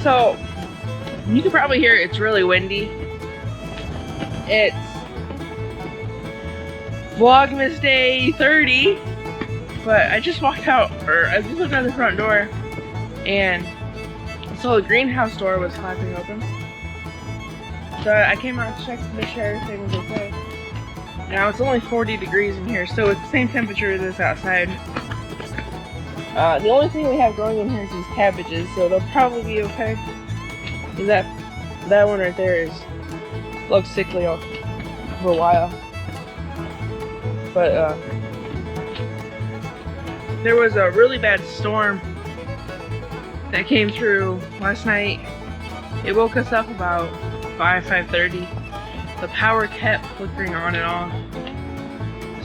So you can probably hear it's really windy. It's Vlogmas day 30, but I just walked out, or I just looked out the front door, and so the greenhouse door was clapping open. So I came out to check to make sure everything was okay. Now it's only 40 degrees in here, so it's the same temperature as this outside. The only thing we have growing in here is these cabbages, so they'll probably be okay. That one right there looks sickly for a while. But there was a really bad storm that came through last night. It woke us up about 5:30. The power kept flickering on and off.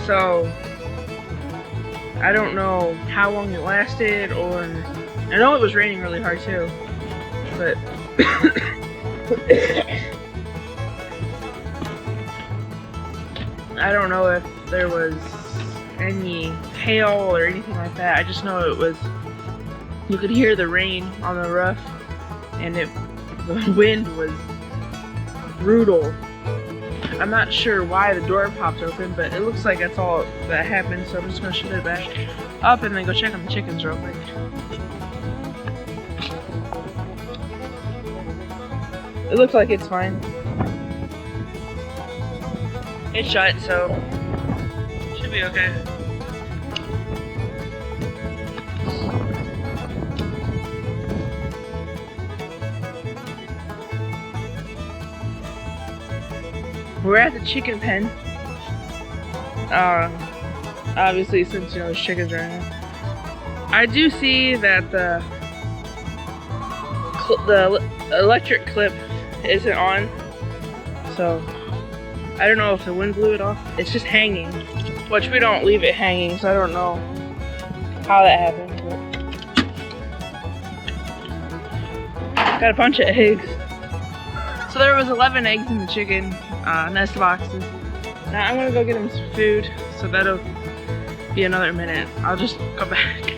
So I don't know how long it lasted, or I know it was raining really hard too. But I don't know if there was any hail or anything like that. I just know it was, you could hear the rain on the roof, and the wind was brutal. I'm not sure why the door popped open, but it looks like that's all that happened, so I'm just gonna shut it back up and then go check on the chickens real quick. It looks like it's fine. It's shut, so should be okay. We're at the chicken pen. Obviously, since there's chickens right now. I do see that the electric clip isn't on, so I don't know if the wind blew it off. It's just hanging, which we don't leave it hanging, so I don't know how that happened. But got a bunch of eggs. So there was 11 eggs in the chicken nest boxes. Now I'm gonna go get them some food, so that'll be another minute. I'll just go back.